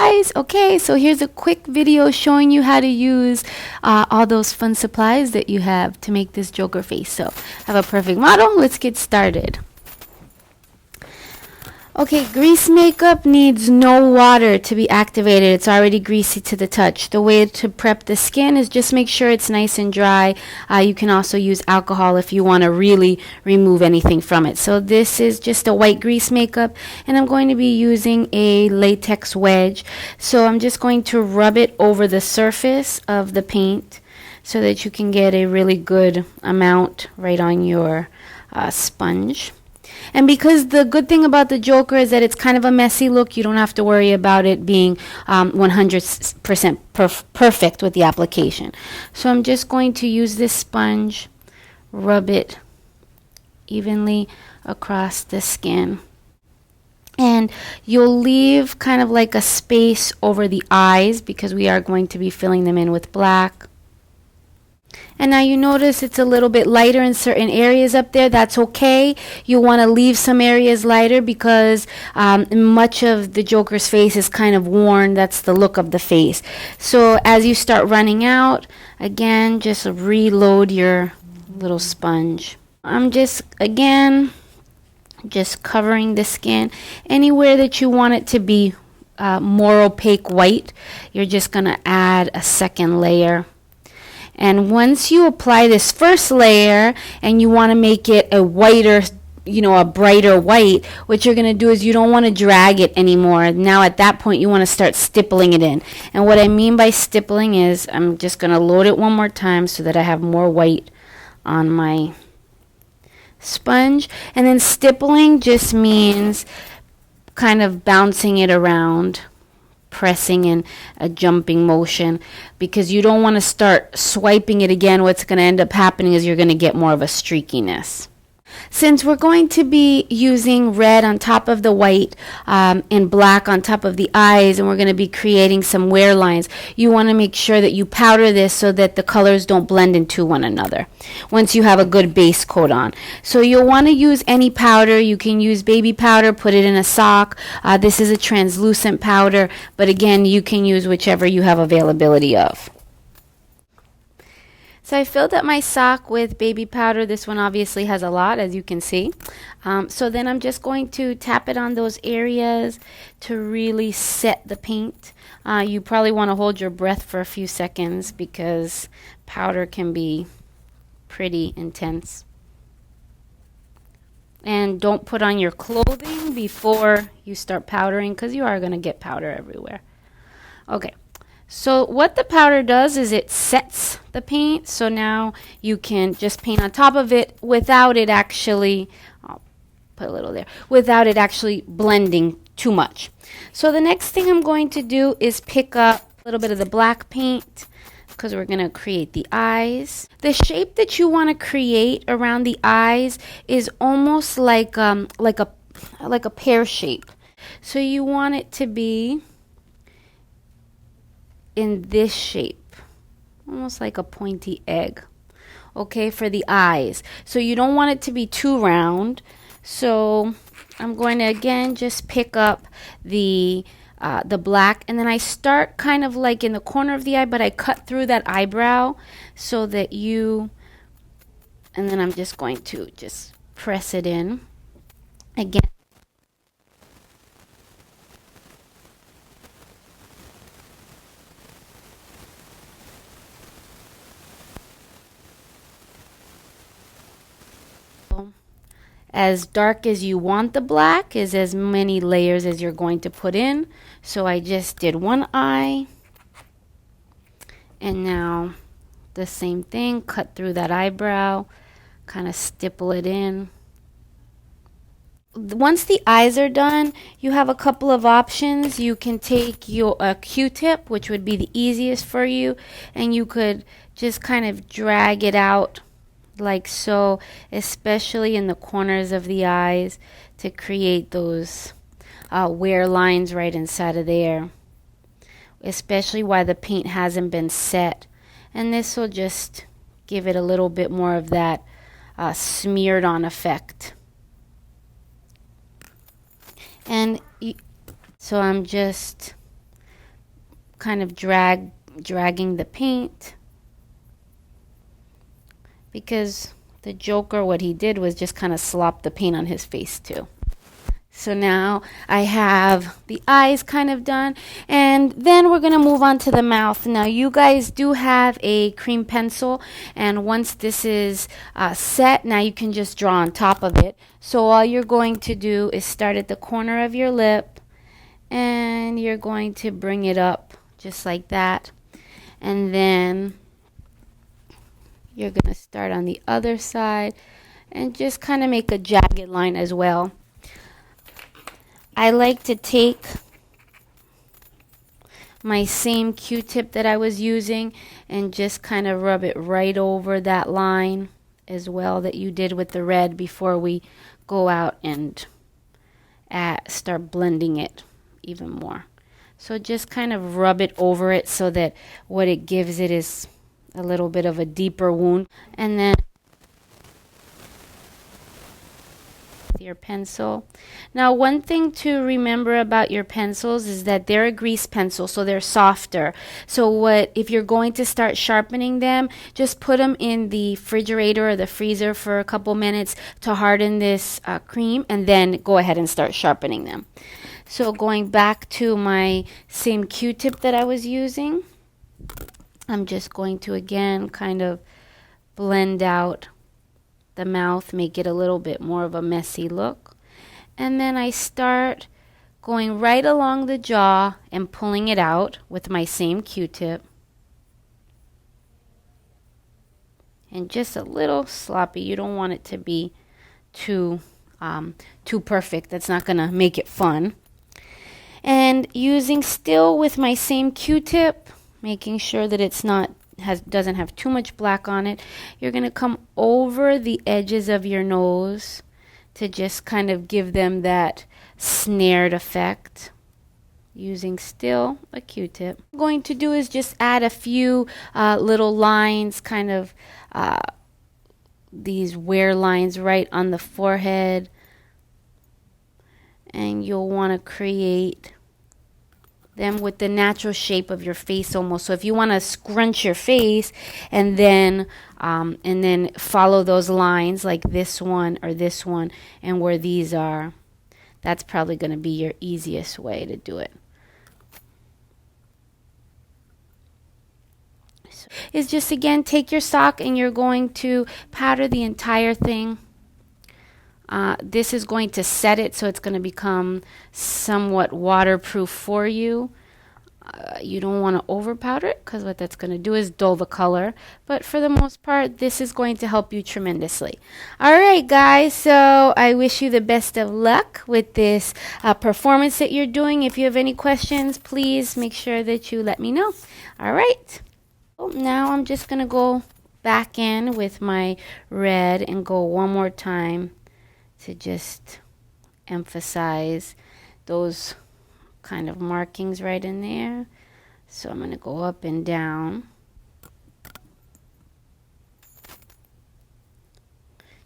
Guys, okay, so here's a quick video showing you how to use all those fun supplies that you have to make this Joker face. So I have a perfect model. Let's get started. Okay, grease makeup needs no water to be activated. It's already greasy to the touch. The way to prep the skin is just make sure it's nice and dry. You can also use alcohol if you want to really remove anything from it. So this is just a white grease makeup, and I'm going to be using a latex wedge. So I'm just going to rub it over the surface of the paint so that you can get a really good amount right on your sponge. And because the good thing about the Joker is that it's kind of a messy look, you don't have to worry about it being 100% perfect with the application. So I'm just going to use this sponge, rub it evenly across the skin. And you'll leave kind of like a space over the eyes because we are going to be filling them in with black. And now you notice it's a little bit lighter in certain areas up there. That's okay. You want to leave some areas lighter because much of the Joker's face is kind of worn. That's the look of the face. So as you start running out, again, just reload your little sponge. I'm just covering the skin. Anywhere that you want it to be more opaque white, you're just going to add a second layer. And once you apply this first layer and you want to make it a whiter, a brighter white, what you're going to do is you don't want to drag it anymore. Now at that point you want to start stippling it in. And what I mean by stippling is I'm just going to load it one more time so that I have more white on my sponge. And then stippling just means kind of bouncing it around, pressing in a jumping motion, because you don't want to start swiping it again. What's going to end up happening is you're going to get more of a streakiness. Since we're going to be using red on top of the white and black on top of the eyes, and we're going to be creating some wear lines, you want to make sure that you powder this so that the colors don't blend into one another once you have a good base coat on. So you'll want to use any powder. You can use baby powder, put it in a sock. This is a translucent powder, but again, you can use whichever you have availability of. So I filled up my sock with baby powder. This one obviously has a lot, as you can see. So then I'm just going to tap it on those areas to really set the paint. You probably want to hold your breath for a few seconds because powder can be pretty intense. And don't put on your clothing before you start powdering because you are going to get powder everywhere. Okay. So what the powder does is it sets the paint, so now you can just paint on top of it without it actually, I'll put a little there, without it actually blending too much. So the next thing I'm going to do is pick up a little bit of the black paint because we're going to create the eyes. The shape that you want to create around the eyes is almost like a pear shape. So you want it to be in this shape, almost like a pointy egg, okay, for the eyes. So you don't want it to be too round. So I'm going to again just pick up the black, and then I start kind of like in the corner of the eye, but I cut through that eyebrow so that and then I'm just going to just press it in again. As dark as you want the black is as many layers as you're going to put in. So I just did one eye, and now the same thing, cut through that eyebrow, kind of stipple it in. Once the eyes are done, you have a couple of options. You can take a Q-tip, which would be the easiest for you, and you could just kind of drag it out like so, especially in the corners of the eyes to create those wear lines right inside of there, especially while the paint hasn't been set. And this will just give it a little bit more of that smeared on effect. And so I'm just kind of dragging the paint, because the Joker, what he did was just kind of slop the paint on his face too. So now I have the eyes kind of done, and then we're going to move on to the mouth. Now you guys do have a cream pencil, and once this is set, now you can just draw on top of it. So all you're going to do is start at the corner of your lip, and you're going to bring it up just like that, and then you're going to start on the other side and just kind of make a jagged line as well. I like to take my same Q-tip that I was using and just kind of rub it right over that line as well that you did with the red before we go out and start blending it even more. So just kind of rub it over it so that what it gives it is a little bit of a deeper wound. And then your pencil. Now, one thing to remember about your pencils is that they're a grease pencil, so they're softer. So if you're going to start sharpening them, just put them in the refrigerator or the freezer for a couple minutes to harden this cream, and then go ahead and start sharpening them. So going back to my same Q-tip that I was using, I'm just going to again kind of blend out the mouth, make it a little bit more of a messy look. And then I start going right along the jaw and pulling it out with my same Q-tip. And just a little sloppy. You don't want it to be too perfect. That's not going to make it fun. And using still with my same Q-tip, making sure that it's doesn't have too much black on it, you're going to come over the edges of your nose to just kind of give them that snared effect, using still a Q-tip. What I'm going to do is just add a few little lines, kind of these wear lines right on the forehead, and you'll want to create them with the natural shape of your face almost. So if you want to scrunch your face and then follow those lines like this one or this one and where these are, that's probably going to be your easiest way to do it. So is just again take your sock and you're going to powder the entire thing. This is going to set it so it's going to become somewhat waterproof for you. You don't want to over powder it because what that's going to do is dull the color. But for the most part, this is going to help you tremendously. All right, guys. So I wish you the best of luck with this performance that you're doing. If you have any questions, please make sure that you let me know. All right. Well, now I'm just going to go back in with my red and go one more time to just emphasize those kind of markings right in there. So I'm going to go up and down.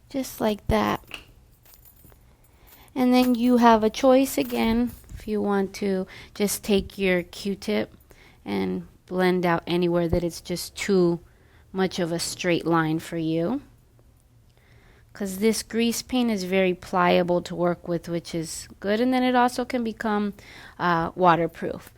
Just like that. And then you have a choice again if you want to just take your Q-tip and blend out anywhere that it's just too much of a straight line for you. Because this grease paint is very pliable to work with, which is good, and then it also can become waterproof.